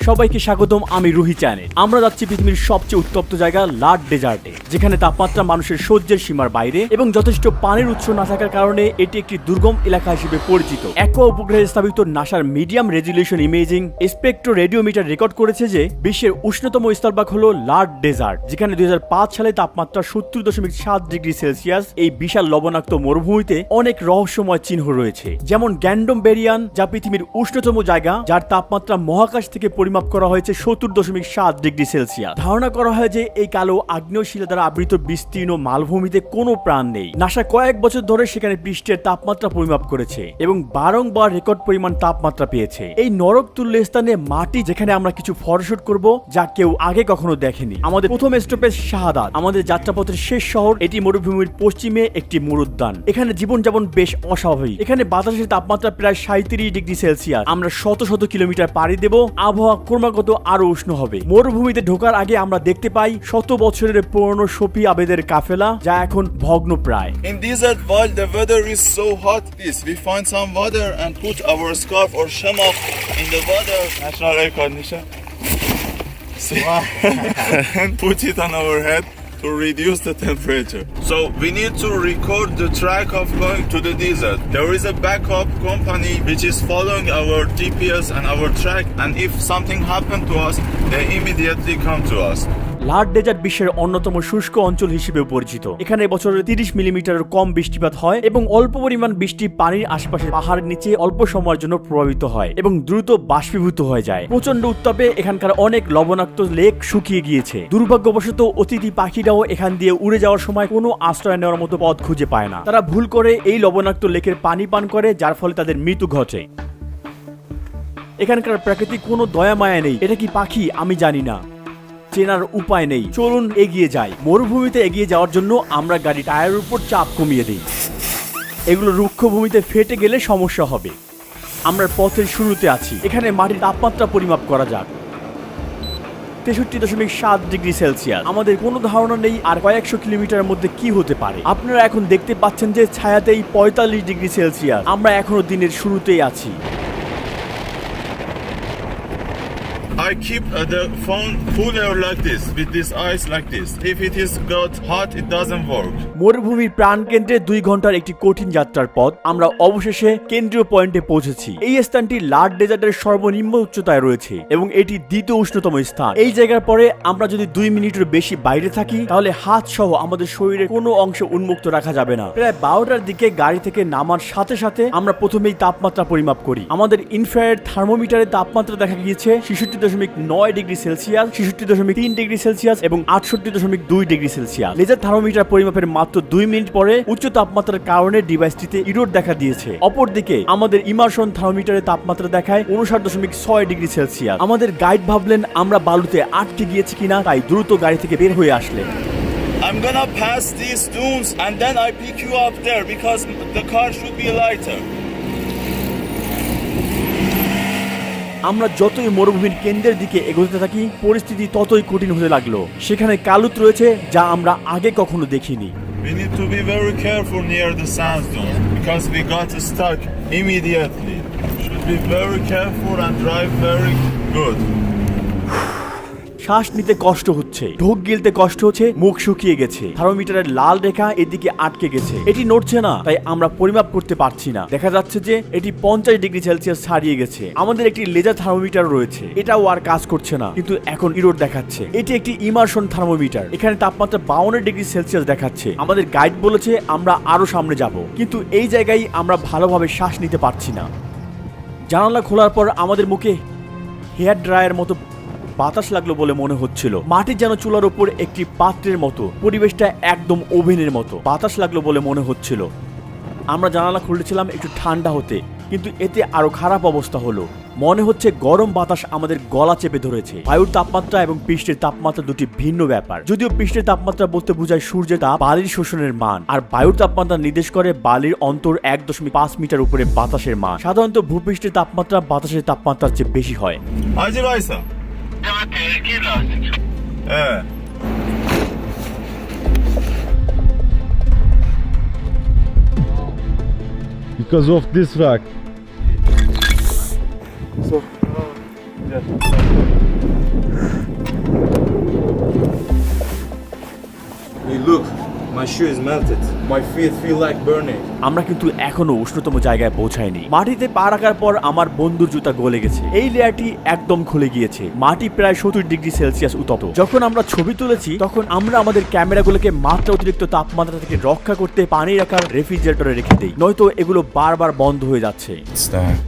সবাইকে স্বাগতম, আমি রুহি চ্যানেল। আমরা যাচ্ছি পৃথিবীর সবচেয়ে উত্তপ্ত জায়গা লাড ডেজার্টে, যেখানে তাপমাত্রা মানুষের সহ্যের সীমার বাইরে এবং যথেষ্ট পানির উৎস না থাকার কারণে এটি একটি দুর্গম এলাকা হিসেবে পরিচিত। অ্যাকোয়া উপগ্রহে স্থাপিত নাসার medium resolution imaging spectro radiometer record করেছে যে বিশ্বের উষ্ণতম স্থলভাগ হলো লাড ডেজার্ট, যেখানে 2005 সালে তাপমাত্রা 70.7 ডিগ্রি সেলসিয়াস। এই বিশাল লবণাক্ত মরুভূমিতে অনেক রহস্যময় চিহ্ন রয়েছে, যেমন গ্যান্ডম বেরিয়ান, যা পৃথিবীর উষ্ণতম জায়গা, যার তাপমাত্রা মহাকাশ থেকে পরিমাপ করা হয়েছে 70.7 ডিগ্রি সেলসিয়াস। ধারণা করা হয় যে এই কালো আগ্নেয় শিলা দ্বারা আবৃত বিস্তীর্ণ মালভূমিতে কোনো প্রাণ নেই। নাসা কয়েক বছর ধরে সেখানে পৃষ্ঠের তাপমাত্রা পরিমাপ করেছে এবং বারংবার রেকর্ড পরিমাণ তাপমাত্রা পেয়েছে। এই নরক তুল্য স্থানে মাটি, যেখানে আমরা কিছু ফটোশুট করব যা কেউ আগে কখনো দেখেনি। আমাদের প্রথম স্টপেজ শাহাদাত, আমাদের যাত্রাপথের শেষ শহর। এটি মরুভূমির পশ্চিমে একটি মরুদ্যান। এখানে জীবনযাপন বেশ অস্বাভাবিক। এখানে বাতাসের তাপমাত্রা প্রায় 37 ডিগ্রি সেলসিয়াস। আমরা শত শত কিলোমিটার পাড়ি দেব, আবহাওয়া ক্রমাগত আরো উষ্ণ হবে। মরুভূমিতে ঢোকার আগে আমরা দেখতে পাই শত বছরের পুরনো সফি আবেদের কাফেলা, যা এখন ভগ্নপ্রায়। In desert, while the weather is so hot, we find some water and put our scarf or shamak in the water. National air condition. And put it on our head to reduce the temperature. So we need to record the track of going to the desert. There is a backup company which is following our GPS and our track, and if something happened to us, they immediately come to us. লাড desert বিশ্বের অন্যতম শুষ্ক অঞ্চল হিসেবে পরিচিত। এখানে বছরে 30 মিলিমিটারের কম বৃষ্টিপাত হয় এবং অল্প পরিমাণ বৃষ্টি পানির আশেপাশে পাহাড়ের নিচে অল্প সময়ের জন্য প্রভাবিত হয় এবং দ্রুত বাষ্পীভূত হয়ে যায়। প্রচন্ড উত্তাপে এখানকার অনেক লবণাক্ত লেক শুকিয়ে গিয়েছে। দুর্ভাগ্যবশত অতিথি পাখিরাও এখান দিয়ে উড়ে যাওয়ার সময় কোনো আশ্রয় নেওয়ার মতো পথ খুঁজে পায় না। তারা ভুল করে এই লবণাক্ত লেকের পানি পান করে, যার ফলে তাদের মৃত্যু ঘটে। এখানকার প্রাকৃতিক কোনো দয়া মায়া নেই। এটা কি পাখি আমি জানি না, চেনার উপায় নেই। চলুন এগিয়ে যাই। মরুভূমিতে এগিয়ে যাওয়ার জন্য আমরা গাড়ি টায়ারের উপর চাপ কমিয়ে দিই। এগুলো রুক্ষ ভূমিতে ফেটে গেলে সমস্যা হবে। আমরা পথের শুরুতে আছি। এখানে মাটির তাপমাত্রা পরিমাপ করা যাক। 63.7 ডিগ্রি সেলসিয়াস। আমাদের কোনো ধারণা নেই আর কয়েকশো কিলোমিটারের মধ্যে কি হতে পারে। আপনারা এখন দেখতে পাচ্ছেন যে ছায়াতেই 45 ডিগ্রি সেলসিয়াস। আমরা এখনো দিনের শুরুতেই আছি। I keep the phone cooler like this, with this ice like this. If it is got hot, it doesn't work. মরুভূমির প্রাণকেন্দ্রে 2 ঘন্টার একটি কঠিন যাত্রার পথ আমরা অবশেষে কেন্দ্রীয় পয়েন্টে পৌঁছেছি। এই স্থানটি লাড ডেজার্টের সর্বনিম্ন উচ্চতায় রয়েছে এবং এটি দ্বিতীয় উষ্ণতম স্থান। এই জায়গার পরে আমরা যদি 2 মিনিটের বেশি বাইরে থাকি, তাহলে হাত সহ আমাদের শরীরের কোনো অংশ উন্মুক্ত রাখা যাবে না। প্রায় 12টার দিকে গাড়ি থেকে নামার সাথে সাথে আমরা প্রথমেই তাপমাত্রা পরিমাপ করি। আমাদের ইনফ্রারেড থার্মোমিটারে তাপমাত্রা দেখা গিয়েছে 66.9 ডিগ্রি সেলসিয়াস, 66.3 ডিগ্রি সেলসিয়াস এবং 68.2 ডিগ্রি সেলসিয়াস। লেজার থার্মোমিটার পরিমাপের মাত্র 2 মিনিট পরে উচ্চ তাপমাত্রার কারণে ডিভাইসটিতে ইরোর দেখা দিয়েছে। অপরদিকে আমাদের ইমার্শন থার্মোমিটারে তাপমাত্রা দেখায় 59.6 ডিগ্রি সেলসিয়াস। আমাদের গাইড ভাবলেন আমরা বালুতে আটকে গিয়েছি কিনা, তাই দ্রুত গাড়ি থেকে বের হয়ে আসলেন। I'm gonna pass these dunes and then I pick you up there because the car should be lighter. আমরা যতই মরুভূমির কেন্দ্রের দিকে এগোতে থাকি, পরিস্থিতি ততই কঠিন হতে লাগলো। সেখানে কালুত রয়েছে যা আমরা আগে কখনো দেখিনি। We need to be very careful near the sandstone because we got stuck immediately. Should be very careful and drive very good. শ্বাস নিতে কষ্ট হচ্ছে, ঢোক গিলতে কষ্ট হচ্ছে, মুখ শুকিয়ে গেছে। থার্মোমিটারের লাল রেখা এদিকে আটকে গেছে, এটি নড়ছে না, তাই আমরা পরিমাপ করতে পারছি না। দেখা যাচ্ছে যে এটি 50 ডিগ্রি সেলসিয়াস ছাড়িয়ে গেছে। আমাদের একটি লেজার থার্মোমিটার রয়েছে, এটাও আর কাজ করছে না, কিন্তু এখন ইরোর দেখাচ্ছে। এটি একটি ইমার্শন থার্মোমিটার। এখানে তাপমাত্রা 52 ডিগ্রি সেলসিয়াস দেখাচ্ছে। আমাদের গাইড বলেছে আমরা আরো সামনে যাব, কিন্তু এই জায়গায় আমরা ভালোভাবে শ্বাস নিতে পারছি না। জানালা খোলার পর আমাদের মুখে হেয়ার ড্রায়ার মতো বাতাস লাগলো বলে মনে হচ্ছিল। মাটি যেন চুলার উপর একটি পাত্রের মতো, পরিবেশটা একদম ওভেনের মতো। বাতাস লাগলো বলে মনে হচ্ছিল। আমরা জানালা খুলেছিলাম একটু ঠান্ডা হতে, কিন্তু এতে আরো খারাপ অবস্থা হলো। মনে হচ্ছে গরম বাতাস আমাদের গলা চেপে ধরেছে। বায়ুর তাপমাত্রা এবং পৃষ্ঠের তাপমাত্রা দুটি ভিন্ন ব্যাপার। যদিও পৃষ্ঠের তাপমাত্রা বলতে বোঝায় সূর্যের তাপ, বালির শোষণের মান, আর বায়ুর তাপমাত্রা নির্দেশ করে বালির অন্তর 1.5 মিটার উপরে বাতাসের মান। সাধারণত ভূপৃষ্ঠের তাপমাত্রা বাতাসের তাপমাত্রার চেয়ে বেশি হয়। Because of this rock. So Hey, look, my shoe is melted. My feet feel like burning. আমরা কিন্তু এখনো উষ্ণতম জায়গায় পৌঁছাইনি। মাটিতে পা রাখার পর আমার বন্ধুর জুতা গলে গেছে, এই লেয়ারটি একদম খুলে গিয়েছে। মাটি প্রায় 70 ডিগ্রি সেলসিয়াস উত্তপ্ত। যখন আমরা ছবি তুলেছি তখন আমরা আমাদের ক্যামেরাগুলোকে মাত্রা অতিরিক্ত তাপমাত্রা থেকে রক্ষা করতে পানি রাখার রেফ্রিজারেটরে রেখে দেই, নয়তো এগুলো বারবার বন্ধ হয়ে যাচ্ছে। It's done.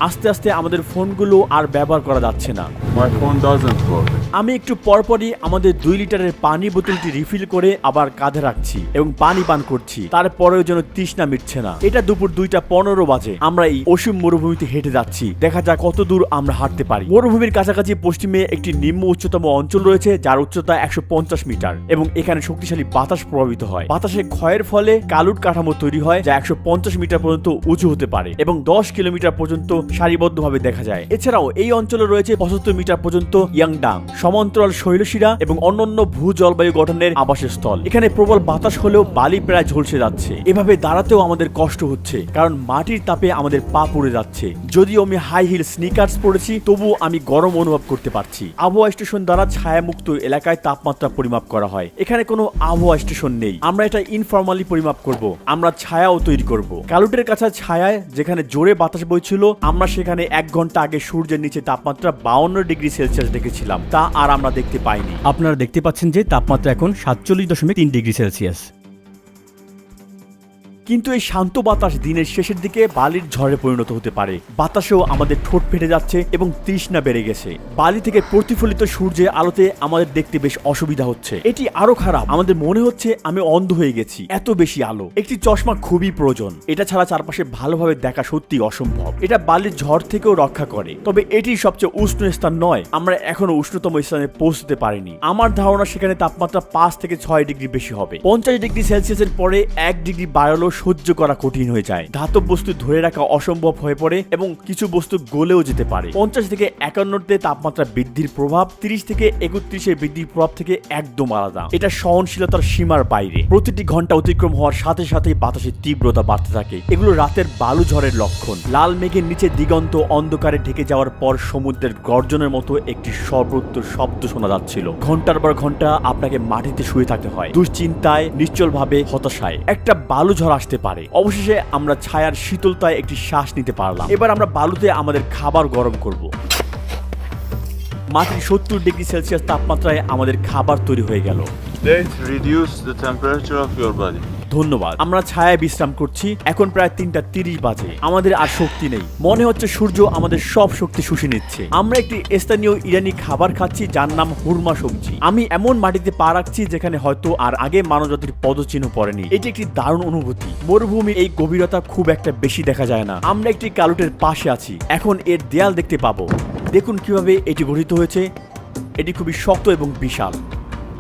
আস্তে আস্তে আমাদের ফোনগুলো আর ব্যবহার করা যাচ্ছে না। My phone doesn't work. আমি একটু পরপরই আমাদের 2 লিটারের পানি বোতলটি রিফিল করে আবার কাঁধে রাখছি এবং পানি পান করছি। তারপরেও যেন তৃষ্ণা মিটছে না। এটা দুপুর 2:15 বাজে। আমরা এই অসীম মরুভূমিতে হেঁটে যাচ্ছি, দেখা যাক কত দূর আমরা হাঁটতে পারি। মরুভূমির কাছাকাছি পশ্চিমে একটি নিম্ন উচ্চতম অঞ্চল রয়েছে, যার উচ্চতা 150 মিটার এবং এখানে শক্তিশালী বাতাস প্রভাবিত হয়। বাতাসে ক্ষয়ের ফলে কালুট কাঠামো তৈরি হয়, যা 150 মিটার পর্যন্ত উঁচু হতে পারে এবং 10 কিলোমিটার পর্যন্ত সারিবদ্ধভাবে দেখা যায়। এছাড়াও এই অঞ্চলে রয়েছে 75 মিটার পর্যন্ত ইয়াংডাং, সমান্তরাল শৈলশিরা এবং অন্যান্য ভূ জলবায়ু গঠনের আবাসস্থল। এখানে প্রবল বাতাস হলেও বালি প্রায় ঝলসে যাচ্ছে। এভাবে দাঁড়াতেও আমাদের কষ্ট হচ্ছে, কারণ মাটির তাপে আমাদের পা পুড়ে যাচ্ছে। যদিও আমি হাই হিল স্নিকার্স পরেছি, তবুও আমি গরম অনুভব করতে পারছি। আবহাওয়া স্টেশন দ্বারা ছায়ামুক্ত এলাকায় তাপমাত্রা পরিমাপ করা হয়। এখানে কোনো আবহাওয়া স্টেশন নেই, আমরা এটা ইনফর্মালি পরিমাপ করব। আমরা ছায়াও তৈরি করব। কালুটের কাছে ছায়ায় যেখানে জোরে বাতাস বইছিল, আমরা সেখানে 1 ঘন্টা আগে সূর্যের নিচে তাপমাত্রা 52 ডিগ্রি সেলসিয়াস দেখেছিলাম, তা আর আমরা দেখতে পাইনি। আপনারা দেখতে পাচ্ছেন যে তাপমাত্রা এখন 47.3 ডিগ্রি সেলসিয়াস। কিন্তু এই শান্ত বাতাস দিনের শেষের দিকে বালির ঝড়ে পরিণত হতে পারে। বাতাসেও আমাদের ঠোঁট ফেটে যাচ্ছে এবং তৃষ্ণা বেড়ে গেছে। বালি থেকে প্রতিফলিত সূর্যের আলোতে আমাদের দেখতে বেশ অসুবিধা হচ্ছে। এটি আরো খারাপ, আমাদের মনে হচ্ছে আমি অন্ধ হয়ে গেছি, এত বেশি আলো। একটি চশমা খুবই প্রয়োজন, এটা ছাড়া চারপাশে ভালোভাবে দেখা সত্যি অসম্ভব। এটা বালির ঝড় থেকেও রক্ষা করে, তবে এটি সবচেয়ে উষ্ণ স্থান নয়। আমরা এখনো উষ্ণতম স্থানে পৌঁছতে পারিনি। আমার ধারণা সেখানে তাপমাত্রা 5 থেকে 6 ডিগ্রি বেশি হবে। 50 ডিগ্রি সেলসিয়াসের পরে 1 ডিগ্রি বাড়ালেও সহ্য করা কঠিন হয়ে যায়। ধাতব বস্তু ধরে রাখা অসম্ভব হয়ে পড়ে এবং কিছু বস্তু গলেও যেতে পারে। 50 থেকে 51-তে তাপমাত্রা বৃদ্ধির প্রভাব 30 থেকে 31-এর বৃদ্ধির প্রভাব থেকে একদম আলাদা। এটা সহনশীলতার সীমার বাইরে। প্রতিটি ঘন্টা অতিক্রম হওয়ার সাথে সাথেই বাতাসের তীব্রতা বাড়তে থাকে। এগুলো রাতের বালু ঝড়ের লক্ষণ। লাল মেঘের নিচে দিগন্ত অন্ধকারে ঢেকে যাওয়ার পর সমুদ্রের গর্জনের মতো একটি সর্বোত্তর শব্দ শোনা যাচ্ছিল। ঘন্টার পর ঘন্টা আপনাকে মাটিতে শুয়ে থাকতে হয়, দুশ্চিন্তায়, নিশ্চলভাবে, হতাশায়। একটা বালু ঝড় আসতে পারে। অবশেষে আমরা ছায়ার শীতলতায় একটি শ্বাস নিতে পারলাম। এবার আমরা বালুতে আমাদের খাবার গরম করব। মাটির 70 ডিগ্রি সেলসিয়াস তাপমাত্রায় আমাদের খাবার তৈরি হয়ে গেল। Let's reduce the temperature of your body. ধন্যবাদ। আমরা ছায়ায় বিশ্রাম করছি। এখন প্রায় 3:30 বাজে। আমাদের আর শক্তি নেই, মনে হচ্ছে সূর্য আমাদের সব শক্তি শুষে নিচ্ছে। আমরা একটি স্থানীয় ইরানি খাবার খাচ্ছি, যার নাম হুরমা সবজি। আমি এমন মাটিতে পা রাখছি যেখানে হয়তো আর আগে মানবজাতির পদচিহ্ন পড়েনি। এটি একটি দারুণ অনুভূতি। মরুভূমির এই গভীরতা খুব একটা বেশি দেখা যায় না। আমরা একটি কালুটের পাশে আছি, এখন এর দেয়াল দেখতে পাবো। দেখুন কিভাবে এটি গঠিত হয়েছে। এটি খুবই শক্ত এবং বিশাল।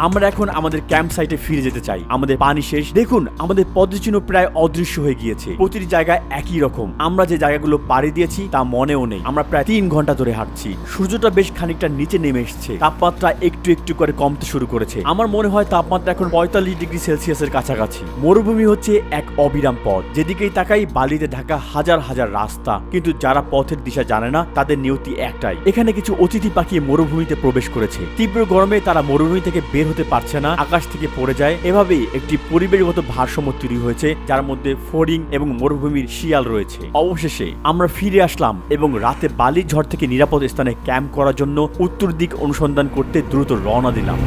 আমরা এখন আমাদের ক্যাম্প সাইটে ফিরে যেতে চাই। আমাদের পানি শেষ। দেখুন আমাদের পদচিহ্ন প্রায় অদৃশ্য হয়ে গিয়েছে। প্রতিটি জায়গায় একই রকম। আমরা যে জায়গাগুলো পাড়ি দিয়েছি তা মনেও নেই। আমরা প্রায় 3 ঘন্টা ধরে হাঁটছি। সূর্যটা বেশ খানিকটা নিচে নেমে এসেছে। তাপমাত্রা একটু একটু করে কমতে শুরু করেছে। আমার মনে হয় তাপমাত্রা এখন 45 ডিগ্রি সেলসিয়াসের কাছাকাছি। মরুভূমি হচ্ছে এক অবিরাম পথ। যেদিকেই তাকাই বালিতে ঢাকা হাজার হাজার রাস্তা, কিন্তু যারা পথের দিশা জানে না তাদের নিয়তি একটাই। এখানে কিছু অতিথি পাখি মরুভূমিতে প্রবেশ করেছে। তীব্র গরমে তারা মরুভূমি থেকে বের হতে পারছে না, আকাশ থেকে পড়ে যায়। এভাবেই একটি পরিবেশগত ভারসাম্য তৈরি হয়েছে, যার মধ্যে ফড়িং এবং মরুভূমির শিয়াল রয়েছে। অবশেষে আমরা ফিরে আসলাম এবং রাতে বালির ঝড় থেকে নিরাপদ স্থানে ক্যাম্প করার জন্য উত্তর দিক অনুসন্ধান করতে দ্রুত রওনা দিলাম।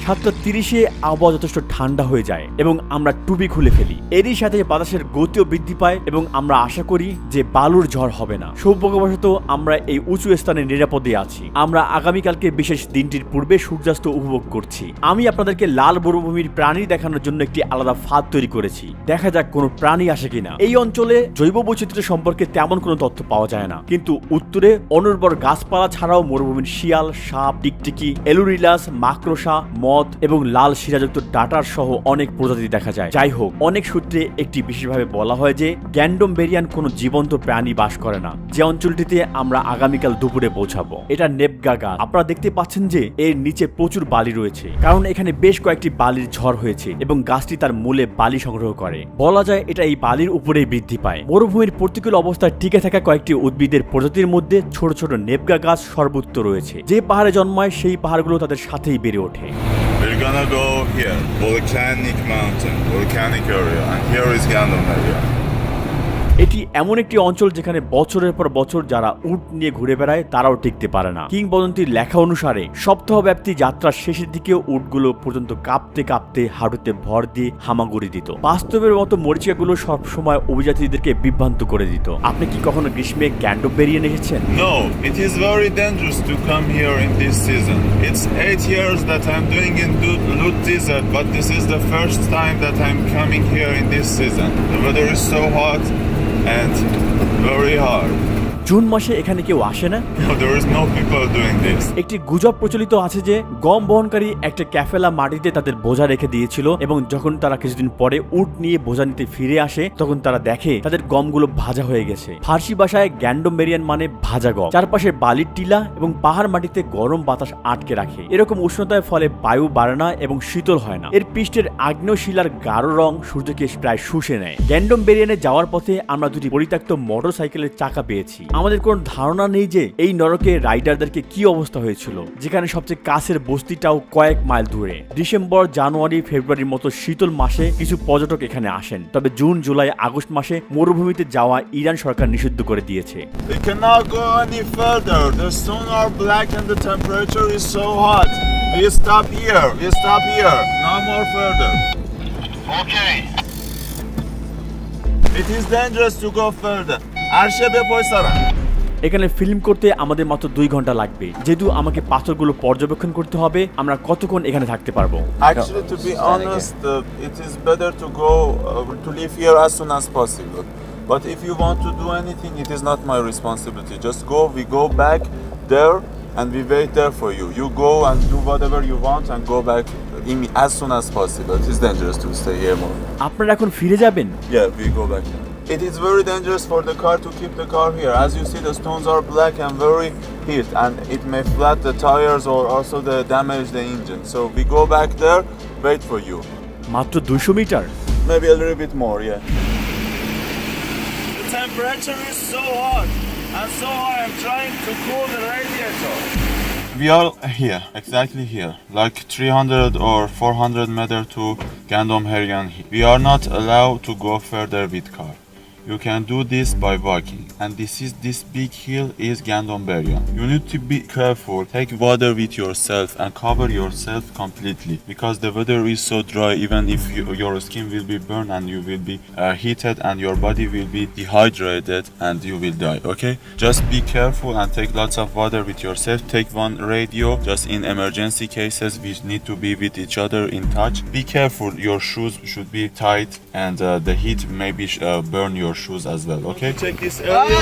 7:30-এ আবহাওয়া যথেষ্ট ঠান্ডা হয়ে যায় এবং আমরা টুপি খুলে ফেলি। এরই সাথে বাতাসের গতিও বৃদ্ধি পায় এবং আমরা আশা করি যে বালুর ঝড় হবে না। সৌভাগ্যবশত আমরা এই উঁচু স্থানে নিরাপদে আছি। আমরা আগামীকালকে বিশেষ দিনটির পূর্বে সূর্যাস্ত উপভোগ করছি। আমি আপনাদেরকে লাল মরুভূমির প্রাণী দেখানোর জন্য একটি আলাদা ফাঁদ তৈরি করেছি। দেখা যাক কোনো প্রাণী আসে কিনা। এই অঞ্চলে জৈব বৈচিত্র্য সম্পর্কে তেমন কোনো তথ্য পাওয়া যায় না, কিন্তু উত্তরে অনুর্বর গাছপালা ছাড়াও মরুভূমির শিয়াল, সাপ, টিকটিকি, এলুরিলাস, মাকড়সা, মথ, মথ এবং লাল শিরাযুক্ত ডাটার সহ অনেক প্রজাতি দেখা যায়। যাই হোক, অনেক সূত্রে একটি বিশেষভাবে বলা হয় যে গ্যান্ডোমবেরিয়ান কোনো জীবন্ত প্রাণী বাস করে না। যে অঞ্চলটিতে আমরা আগামীকাল দুপুরে পৌঁছাবো এটা নেপগা গাছ। আপনারা দেখতে পাচ্ছেন যে এর নিচে প্রচুর বালি রয়েছে, কারণ এখানে বেশ কয়েকটি বালির ঝড় হয়েছে এবং গাছটি তার মূলে বালি সংগ্রহ করে। বলা যায় এটা এই বালির উপরেই বৃদ্ধি পায়। মরুভূমির প্রতিকূল অবস্থায় টিকে থাকা কয়েকটি উদ্ভিদের প্রজাতির মধ্যে ছোট ছোট নেপগা গাছ সর্বত্র রয়েছে। যে পাহাড়ে জন্মায় সেই পাহাড়গুলো তাদের সাথেই বেড়ে ওঠে। We're gonna go here, volcanic mountain, volcanic area, and here is Gandom area. এটি এমন একটি অঞ্চল যেখানে বছরের পর বছর যারা উট নিয়ে ঘুরে বেড়ায় তারাও টিকতে পারে না। কিংবদন্তির লেখা অনুসারে সপ্তাহব্যাপী যাত্রার শেষের দিকে উটগুলো পর্যন্ত কাঁপতে কাঁপতে হাঁটুতে ভর দিয়ে হামাগুড়ি দিত। বাস্তবের মতো মরিচিকাগুলো সবসময় অভিযাত্রীদেরকে বিভ্রান্ত করে দিত। আপনি কি কখনো গ্রীষ্মে গ্যান্ডোমবেরিয়ান এসেছেন? No, it is very dangerous to come here in this season. It's 8 years that I'm doing in Lut Desert, but this is the first time that I'm coming here in this season. The weather is so hot and very hard. June মাসে এখানে কেউ আসে না? No, there is no people doing this. একটি গুজব প্রচলিত আছে যে গম বহনকারী একটা ক্যাফেলা মাটিতে তাদের বোঝা রেখে দিয়েছিল এবং যখন তারা কিছুদিন পরে উট নিয়ে বোঝা নিতে ফিরে আসে তখন তারা দেখে তাদের গমগুলো ভাজা হয়ে গেছে। ফার্সি ভাষায় গ্যান্ডোমবেরিয়ান মানে ভাজা গম। চারপাশে বালির টিলা এবং পাহাড় মাটিতে গরম বাতাস আটকে রাখে। এরকম উষ্ণতার ফলে বায়ু বাড়ে না এবং শীতল হয় না। এর পৃষ্ঠের আগ্নেয় শিলার গাঢ় রং সূর্যকে প্রায় শুষে নেয়। গ্যান্ডোমবেরিয়ানে যাওয়ার পথে আমরা দুটি পরিত্যক্ত মোটরসাইকেলের চাকা পেয়েছি। আমাদের কোনো ধারণা নেই যে এই নরকে রাইডারদেরকে কি অবস্থা হয়েছিল, যেখানে সবচেয়ে কাছের বস্তিটাও কয়েক মাইল দূরে। ডিসেম্বর, জানুয়ারি, ফেব্রুয়ারির মতো শীতল মাসে কিছু পর্যটক এখানে আসেন, তবে জুন, জুলাই, আগস্ট মাসে মরুভূমিতে যাওয়া ইরান সরকার নিষিদ্ধ করে দিয়েছে। We cannot go any further. The stone are black and the temperature is so hot. We stop here. We stop here. No more further. Okay. It is dangerous to go further. Arshebe poisara. এখানে film করতে আমাদের মাত্র 2 ঘন্টা লাগবে। যেহেতু আমাকে পাথরগুলো পর্যবেক্ষণ করতে হবে, আমরা কতক্ষণ এখানে থাকতে পারবো? Actually, to be honest, it is better to go to leave here as soon as possible. But if you want to do anything, it is not my responsibility. Just go. We go back there and we wait there for you. You go and do whatever you want and go back as soon as possible. It is dangerous to stay here more. আপনারা এখন ফিরে যাবেন? Yeah, we go back. It is very dangerous for the car to keep the car here. As you see, the stones are black and very heat, and it may flat the tires or also damage the engine. So we go back there, wait for you. মাত্র 200 metre? Maybe a little bit more, yeah. The temperature is so hot, and so I am trying to cool the radiator. We are here, exactly here, like 300 or 400 meter to Gandom-Heryan. We are not allowed to go further with car. You can do this by walking, and this big hill is Gandom-Beryan. You need to be careful. Take water with yourself and cover yourself completely because the weather is so dry. Even if your skin will be burned and you will be heated and your body will be dehydrated and you will die. Okay, just be careful and take lots of water with yourself. Take one radio. Just in emergency cases, we need to be with each other in touch. Be careful. Your shoes should be tight, and the heat maybe burn your shoes as well. Okay, check this area.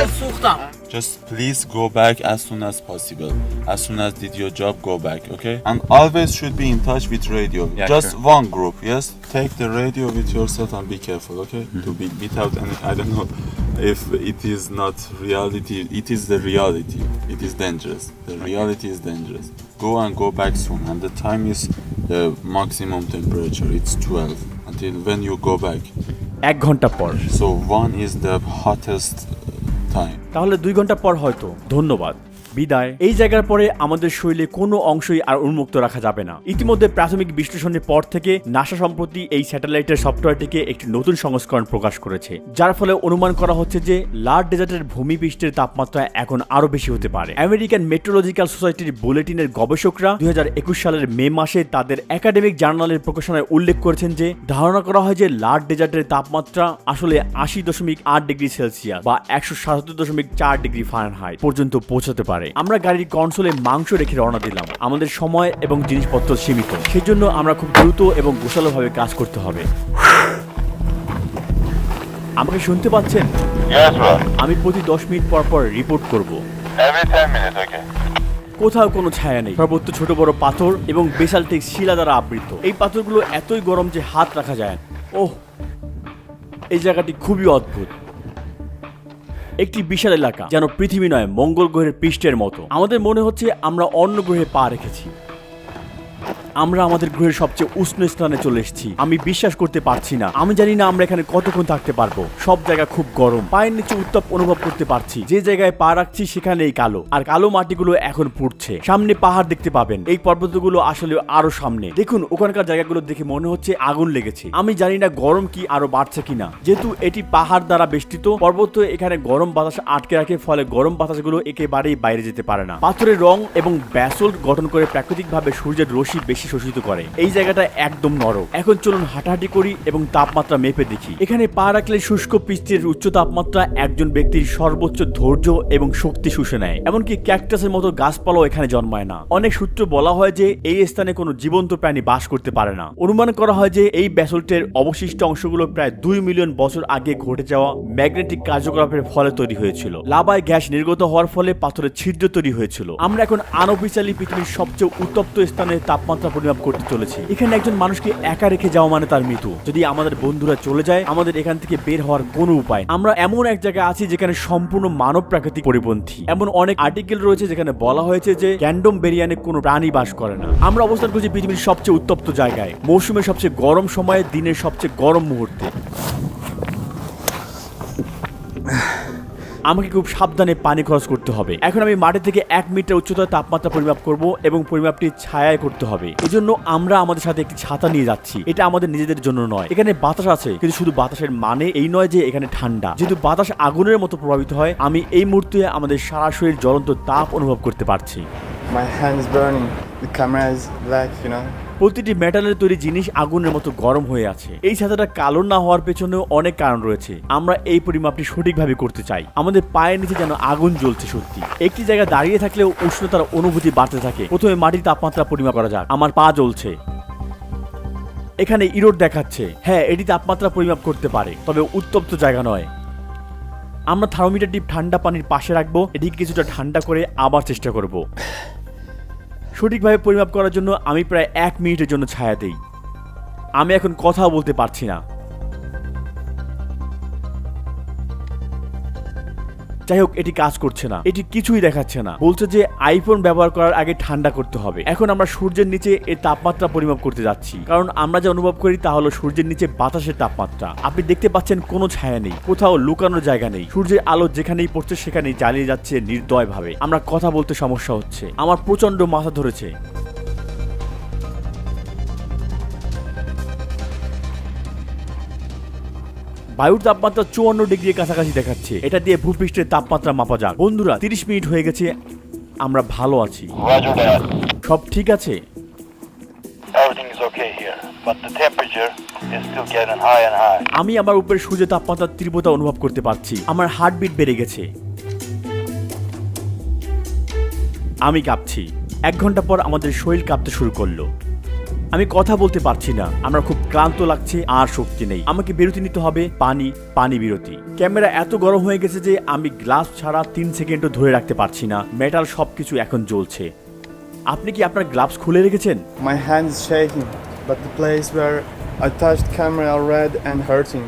Just please go back as soon as possible. As soon as did your job, go back. Okay, and always should be in touch with radio. Yeah, just sure. one group. Yes, take the radio with yourself and be careful. Okay, to be without any. I don't know if it is not reality. It is the reality. It is dangerous. The reality is dangerous. Go and go back soon. And the time is the maximum temperature. It's 12 until when you go back. 1 ঘন্টা পর। So 1 is the hottest time. তাহলে 2 ঘন্টা পর হয়তো। ধন্যবাদ, বিদায়। এই জায়গার পরে আমাদের শরীরে কোনো অংশই আর উন্মুক্ত রাখা যাবে না। ইতিমধ্যে প্রাথমিক বিশ্লেষণের পর থেকে নাসা সম্প্রতি এই স্যাটেলাইটের সফটওয়্যারটিকে একটি নতুন সংস্করণ প্রকাশ করেছে, যার ফলে অনুমান করা হচ্ছে যে লার্ড ডেজার্টের ভূমিপৃষ্ঠের তাপমাত্রা এখন আরো বেশি হতে পারে। আমেরিকান মেট্রোলজিক্যাল সোসাইটির বুলেটিনের গবেষকরা 2021 সালের মে মাসে তাদের একাডেমিক জার্নালের প্রকাশনায় উল্লেখ করেছেন যে ধারণা করা হয় যে লার্ড ডেজার্টের তাপমাত্রা আসলে 80.8 ডিগ্রি সেলসিয়াস বা 177.4 ডিগ্রি ফারেনহাইট পর্যন্ত পৌঁছাতে পারে। আমরা গাড়ির কনসোলে মাংস রেখে রওনা দিলাম। আমাদের সময় এবং জিনিসপত্র সীমিত, সেজন্য আমরা খুব দ্রুত এবং গোছালোভাবে কাজ করতে হবে। আমাকে শুনতে পাচ্ছেন? Yes, bro. আমি প্রতি 10 মিনিট পর পর রিপোর্ট করব। Every 10 minutes, okay. কোথাও কোনো ছায়া নেই, সর্বত্র ছোট বড় পাথর এবং বেসাল্টিক শিলা দ্বারা আবৃত। এই পাথরগুলো এতই গরম যে হাত রাখা যায় না। ওহ, এই জায়গাটি খুবই অদ্ভুত। একটি বিশাল এলাকা, যেন পৃথিবী নয় মঙ্গল গ্রহের পৃষ্ঠের মতো। আমাদের মনে হচ্ছে আমরা অন্য গ্রহে পা রেখেছি। আমরা আমাদের গ্রহের সবচেয়ে উষ্ণ স্থানে চলে এসেছি। আমি বিশ্বাস করতে পারছি না। আমি জানি না আমরা এখানে কতক্ষণ থাকতে পারবো। সব জায়গা খুব গরম, পায়ের নিচে উত্তাপ অনুভব করতে পারছি। যে জায়গায় পা রাখছি সেখানেই কালো, আর কালো মাটিগুলো এখন পুড়ছে। সামনে পাহাড় দেখতে পাবেন, এই পর্বতগুলো আসলে আরো সামনে। দেখুন ওখানকার জায়গাগুলো দেখে মনে হচ্ছে আগুন লেগেছে। আমি জানি না গরম কি আরো বাড়ছে কিনা। যেহেতু এটি পাহাড় দ্বারা বেষ্টিত, পর্বত এখানে গরম বাতাস আটকে রাখে, ফলে গরম বাতাসগুলো একেবারেই বাইরে যেতে পারে না। পাথরের রং এবং ব্যাসল্ট গঠন করে প্রাকৃতিকভাবে সূর্যের রশ্মি বেশি শোষিত করে। এই জায়গাটা একদম নরম। এখন চলুন হাঁটাহাঁটি করি এবং তাপমাত্রা মেপে দেখি। এখানে পা রাখলে শুষ্ক পৃষ্ঠের উচ্চ তাপমাত্রা একজন ব্যক্তির সর্বোচ্চ ধৈর্য এবং শক্তি শুষে নেয়। এমনকি ক্যাকটাসের মতো গাছপালাও এখানে জন্মায় না। অনেক সূত্র বলা হয় যে এই স্থানে কোনো জীবন্ত প্রাণী বাস করতে পারে না। অনুমান করা হয় যে এই ব্যাসল্টের অবশিষ্ট অংশগুলো প্রায় 2 মিলিয়ন বছর আগে ঘটে যাওয়া ম্যাগনেটিক কার্যকলাপের ফলে তৈরি হয়েছিল। লাভায় গ্যাস নির্গত হওয়ার ফলে পাথরের ছিদ্র তৈরি হয়েছিল। আমরা এখন আনঅফিশিয়ালি পৃথিবীর সবচেয়ে উত্তপ্ত স্থানে তাপমাত্রা পরিমাপ করতে চলেছি। এখানে একজন মানুষকে একা রেখে যাওয়া মানে তার মৃত্যু। যদি আমাদের বন্ধুরা চলে যায়, আমাদের এখান থেকে বের হওয়ার কোনো উপায়। আমরা এমন এক জায়গায় আছি যেখানে সম্পূর্ণ মানব প্রাকৃতিক পরিপন্থী। এমন অনেক আর্টিকেল রয়েছে যেখানে বলা হয়েছে যে ক্যান্ডম বেরিয়ানে কোনো প্রাণী বাস করে না। আমরা অবস্থান করছি পৃথিবীর সবচেয়ে উত্তপ্ত জায়গায়, মৌসুমের সবচেয়ে গরম সময়ে, দিনের সবচেয়ে গরম মুহূর্তে। আমাকে খুব সাবধানে পানি খরচ করতে হবে। এখন আমি মাটি থেকে 1 মিটার উচ্চতায় তাপমাত্রা পরিমাপ করব এবং পরিমাপটি ছায়ায় করতে হবে। এজন্য আমরা আমাদের সাথে একটি ছাতা নিয়ে যাচ্ছি। এটা আমাদের নিজেদের জন্য নয়। এখানে বাতাস আছে, কিন্তু শুধু বাতাসের মানে এই নয় যে এখানে ঠান্ডা। যেহেতু বাতাস আগুনের মতো প্রভাবিত হয়, আমি এই মুহূর্তে আমাদের সারা শরীর জ্বলন্ত তাপ অনুভব করতে পারছি। My hand is burning. The camera is black, you know. প্রতিটি মেটালের তৈরি জিনিস আগুনের মতো গরম হয়ে আছে। এই ছাতাটা কালো না হওয়ার পেছনেও অনেক কারণ রয়েছে। আমরা এই পরিমাপটি সঠিকভাবে করতে চাই। আমাদের পায়ের নিচে যেন আগুন জ্বলছে সত্যি। একটি জায়গায় দাঁড়িয়ে থাকলেও উষ্ণতার অনুভূতি বাড়তে থাকে। প্রথমে মাটির তাপমাত্রা পরিমাপ করা যাক। আমার পা জ্বলছে। এখানে ইরোড দেখাচ্ছে। হ্যাঁ, এটি তাপমাত্রা পরিমাপ করতে পারে, তবে উত্তপ্ত জায়গা নয়। আমরা থার্মোমিটারটি ঠান্ডা পানির পাশে রাখবো। এটিকে কিছুটা ঠান্ডা করে আবার চেষ্টা করব। সঠিকভাবে পরিমাপ করার জন্য আমি প্রায় 1 মিনিটের জন্য ছায়া দেই। আমি এখন কথা বলতে পারছি না। যাই হোক, এটি কাজ করছে না। এটি কিছুই দেখাচ্ছে না। বলছে যে আইফোন ব্যবহার করার আগে ঠান্ডা করতে হবে। এখন আমরা সূর্যের নিচে এর তাপমাত্রা পরিমাপ করতে যাচ্ছি, কারণ আমরা যা অনুভব করি তা হলো সূর্যের নিচে বাতাসের তাপমাত্রা। আপনি দেখতে পাচ্ছেন কোনো ছায়া নেই, কোথাও লুকানোর জায়গা নেই। সূর্যের আলো যেখানেই পড়ছে সেখানেই জ্বালিয়ে যাচ্ছে নির্দয়ভাবে। আমরা কথা বলতে সমস্যা হচ্ছে। আমার প্রচন্ড মাথা ধরেছে। বায়ুর তাপমাত্রা 54 ডিগ্রির কাছাকাছি দেখাচ্ছে। এটা দিয়ে ভূপৃষ্ঠের তাপমাত্রা মাপা যাক। বন্ধুরা, 30 মিনিট হয়ে গেছে। আমরা ভালো আছি। সব ঠিক আছে? Everything is okay here, but the temperature is still getting high and high. আমি আমার উপরে সূর্যের তাপমাত্রার তীব্রতা অনুভব করতে পারছি। আমার হার্টবিট বেড়ে গেছে। আমি কাঁপছি। 1 ঘন্টা পর আমাদের শরীর কাঁপতে শুরু করলো। আমি কথা বলতে পারছি না। আমরা খুব ক্লান্ত লাগছে, আর শক্তি নেই। আমাকে বিরতি নিতে হবে। পানি বিরতি। ক্যামেরা এত গরম হয়ে গেছে যে আমি গ্লাস ছাড়া 3 সেকেন্ডও ধরে রাখতে পারছি না। মেটাল সবকিছু এখন জ্বলছে। আপনি কি আপনার গ্লাভস খুলে রেখেছেন? My hand is shaking, but the place where I touched camera are red and hurting.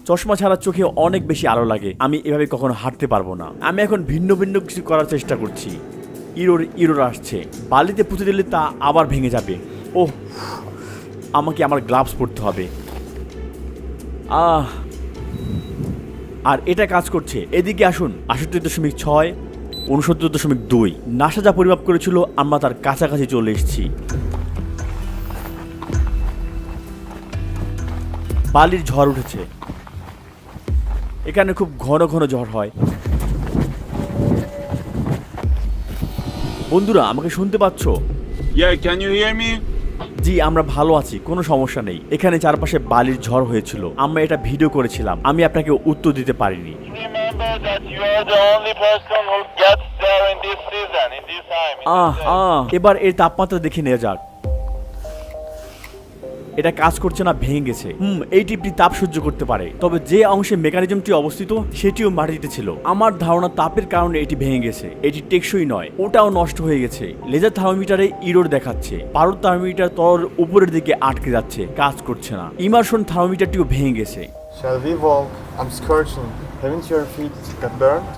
চশমা ছাড়া চোখে অনেক বেশি আলো লাগে। আমি এভাবে কখনো হাঁটতে পারবো না। আমি এখন ভিন্ন ভিন্ন কিছু করার চেষ্টা করছি। ইরোর আসছে। বালিতে পুঁতে দিলে তা আবার ভেঙে যাবে। ওহ, আমাকে আমার গ্লাভস পরতে হবে। আর এটা কাজ করছে। এদিকে আসুন। 68.6, 69.2। নাসা যা পরিমাপ করেছিল আমরা তার কাছাকাছি চলে এসেছি। বালির ঝড় উঠেছে। এখানে খুব ঘন ঘন ঝড় হয়। বন্ধুরা, আমাকে শুনতে পাচ্ছ? Yeah, can you hear me? জি, আমরা ভালো আছি, কোনো সমস্যা নেই। এখানে চারপাশে বালির ঝড় হয়েছিল। আমরা এটা ভিডিও করেছিলাম। আমি আপনাকে উত্তর দিতে পারিনি। Remember that you are the only person who gets there in this season, in this time. এবার এর তাপমাত্রা দেখে নেওয়া যাক। এটা কাজ করছে না, ভেঙে গেছে। এই টিপটি তাপ সহ্য করতে পারে, তবে যে অংশে মেকানিজমটি অবস্থিত সেটিও মাটিতে ছিল। আমার ধারণা তাপের কারণে এটি ভেঙে গেছে। এটি টেকসই নয়, ওটাও নষ্ট হয়ে গেছে। লেজার থার্মোমিটারে ইরোর দেখাচ্ছে, পারদ থার্মোমিটার তরল উপরের দিকে আটকে যাচ্ছে, কাজ করছে না। ইমারশন থার্মোমিটারটিও ভেঙে গেছে। Shall we walk? I'm scorching. Haven't your feet got burned?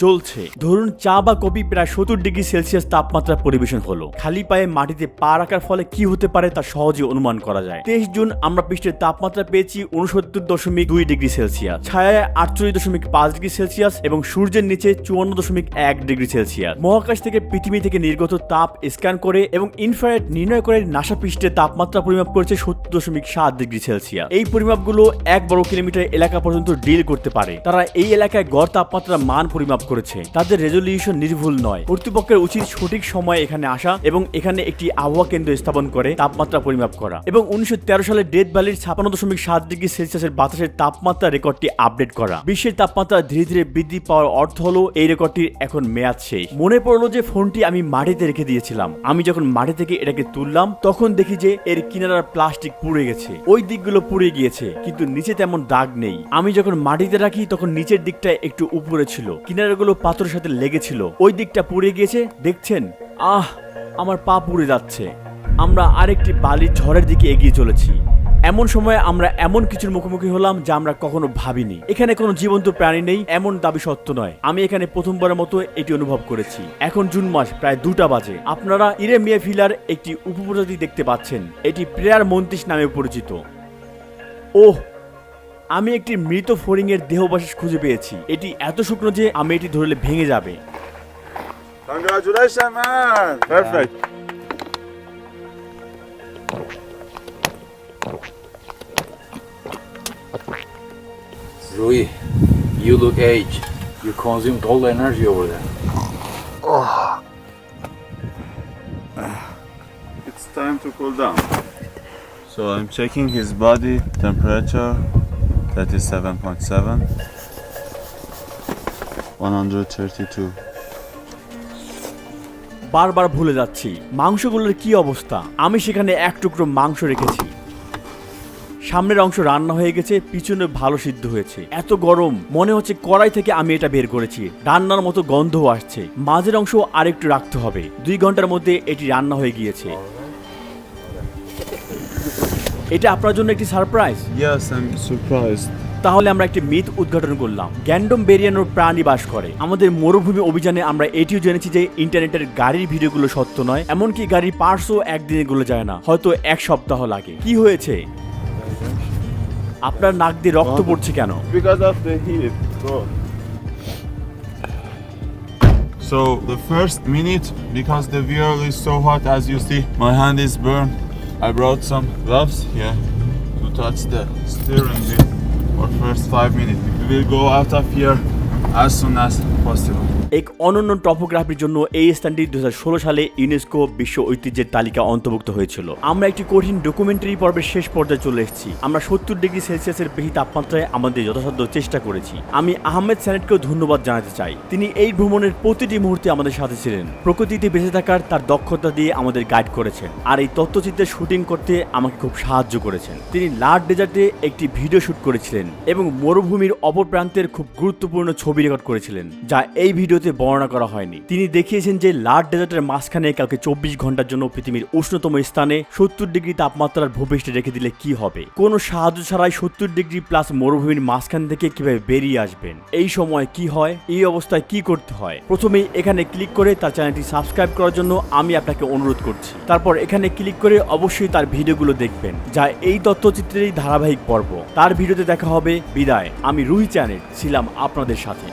চলছে। ধরুন চা বা কফি প্রায় 70 ডিগ্রি সেলসিয়াস তাপমাত্রা পরিবেশন হলো। খালি পায়ে মাটিতে পা রাখার ফলে কি হতে পারে তা সহজে অনুমান করা যায়। 23 জুন আমরা পৃষ্ঠের তাপমাত্রা পেয়েছি 69.2 ডিগ্রি সেলসিয়াস, ছায়ায় 48.5 ডিগ্রি সেলসিয়াস এবং সূর্যের নিচে 54.1 ডিগ্রি সেলসিয়াস। মহাকাশ থেকে পৃথিবী থেকে নির্গত তাপ স্ক্যান করে এবং ইনফ্রারেড নির্ণয় করে নাসা পৃষ্ঠের তাপমাত্রা পরিমাপ করেছে 70.7 ডিগ্রি সেলসিয়াস। এই পরিমাপগুলো 1 বর্গ কিলোমিটার এলাকা পর্যন্ত ডিল করতে পারে। তারা এই এলাকায় গড় তাপমাত্রা মান পরিমাপ করেছে। তাদের রেজলিউশন নির্ভুল নয়। কর্তৃপক্ষের উচিত সঠিক সময়ে এখানে আসা এবং এখানে একটি আবহাওয়া কেন্দ্র স্থাপন করে তাপমাত্রা পরিমাপ করা এবং 1913 সালে ডেথ ভ্যালির 56.7 ডিগ্রি সেলসিয়াসের বাতাসের তাপমাত্রা রেকর্ডটি আপডেট করা। বিশ্বের তাপমাত্রা ধীরে ধীরে বৃদ্ধি পাওয়ার অর্থ হলো এই রেকর্ডটির এখন মেয়াদ শেষ। মনে পড়লো যে ফোনটি আমি মাটিতে রেখে দিয়েছিলাম। আমি যখন মাটি থেকে এটাকে তুললাম তখন দেখি যে এর কিনারার প্লাস্টিক পুড়ে গেছে। ওই দিকগুলো পুড়ে গিয়েছে, কিন্তু নিচে তেমন দাগ নেই। আমি যখন মাটিতে রাখি তখন নিচের দিকটা একটু উপরে ছিল, কিনারাগুলো পাথরের সাথে লেগেছিল। ওই দিকটা পুড়ে গিয়েছে, দেখছেন? আমার পা পুড়ে যাচ্ছে। আমরা আরেকটি বালির ঝড়ের দিকে এগিয়ে চলেছি। এমন সময় আমরা এমন কিছুর মুখোমুখি হলাম যা আমরা কখনো ভাবিনি। এখানে কোনো জীবন্ত প্রাণী নেই এমন দাবি সত্য নয়। আমি এখানে প্রথমবারের মতো এটি অনুভব করেছি। এখন জুন মাস, প্রায় 2টা বাজে। আপনারা ইরেমিয়া ফিলার একটি উপপ্রজাতি দেখতে পাচ্ছেন। এটি প্রেয়ার মন্তিস নামে পরিচিত। আমি একটি মৃত ফড়িং এর দেহাবশেষ খুঁজে পেয়েছি। এটি এত শুকনো যে আমি এটি ধরলে ভেঙে যাবে। Congratulations, man! Perfect. Rui, you look aged. You consumed all the energy over there. It's time to cool down. So I'm checking his body temperature. That is 7.7. 132. বারবার ভুলে যাচ্ছি মাংসগুলোর কি অবস্থা। আমি সেখানে এক টুকরো মাংস রেখেছি। সামনের অংশ রান্না হয়ে গেছে, পিছনে ভালো সিদ্ধ হয়েছে। এত গরম, মনে হচ্ছে কড়াই থেকে আমি এটা বের করেছি। রান্নার মতো গন্ধও আসছে। মাঝের অংশ আরেকটু রাখতে হবে। 2 ঘন্টার মধ্যে এটি রান্না হয়ে গিয়েছে। এটা আপনার জন্য একটি সারপ্রাইজ। Yes, I'm surprised. তাহলে আমরা একটি মিথ উদ্ঘাটন করলাম। গ্যান্ডম বেরিয়ানোর প্রাণী বাস করে। আমাদের মরুভূমি অভিযানে আমরা এটিও জেনেছি যে ইন্টারনেটের গাড়ির ভিডিওগুলো সত্য নয়। এমনকি গাড়ির পার্টসও একদিনে গুলো যায় না, হয়তো 1 সপ্তাহ লাগে। কি হয়েছে? আপনার নাক দিয়ে রক্ত পড়ছে কেন? Because of the heat, bro. So the first minute, because the wheel is so hot, as you see, my hand is burned. I brought some gloves here to touch the steering wheel for first 5 minutes. We will go out of here as soon as possible. এক অনন্য টপোগ্রাফির জন্য এই স্থানটি 2016 সালে UNESCO বিশ্ব ঐতিহ্যের তালিকা অন্তর্ভুক্ত হয়েছিল। আমরা একটি কঠিন ডকুমেন্টারি পর্বের শেষ পর্যায়ে চলে এসেছি। আমরা 70 ডিগ্রি সেলসিয়াসের বেশি তাপমাত্রায় আমাদের যথাসাধ্য চেষ্টা করেছি। আমি আহমেদ স্যানেটকেও ধন্যবাদ জানাতে চাই। তিনি এই ভ্রমণের প্রতিটি মুহূর্তে আমাদের সাথে ছিলেন। প্রকৃতিতে বেঁচে থাকার তার দক্ষতা দিয়ে আমাদের গাইড করেছেন, আর এই তথ্যচিত্রের শুটিং করতে আমাকে খুব সাহায্য করেছেন। তিনি লাট ডেজার্টে একটি ভিডিও শুট করেছিলেন এবং মরুভূমির অপর প্রান্তের খুব গুরুত্বপূর্ণ ছবি রেকর্ড করেছিলেন, যা এই ভিডিওতে বর্ণনা করা হয়নি। তিনি দেখিয়েছেন যে লাট ডেজার্টের মাঝখানে কাউকে 24 ঘন্টার জন্য পৃথিবীর উষ্ণতম স্থানে 70 ডিগ্রি তাপমাত্রার ভূপৃষ্ঠে রেখে দিলে কি হবে। কোনো সাহায্য ছাড়াই 70 ডিগ্রি প্লাস মরুভূমির মাঝখান থেকে কিভাবে বেরিয়ে আসবেন, এই সময় কি হয়, এই অবস্থায় কি করতে হয়। প্রথমেই এখানে ক্লিক করে তার চ্যানেলটি সাবস্ক্রাইব করার জন্য আমি আপনাকে অনুরোধ করছি। তারপর এখানে ক্লিক করে অবশ্যই তার ভিডিওগুলো দেখবেন, যা এই তথ্যচিত্রেরই ধারাবাহিক পর্ব। তার ভিডিওতে দেখা হবে। বিদায়। আমি রুহি চ্যানেল ছিলাম আপনাদের সাথে।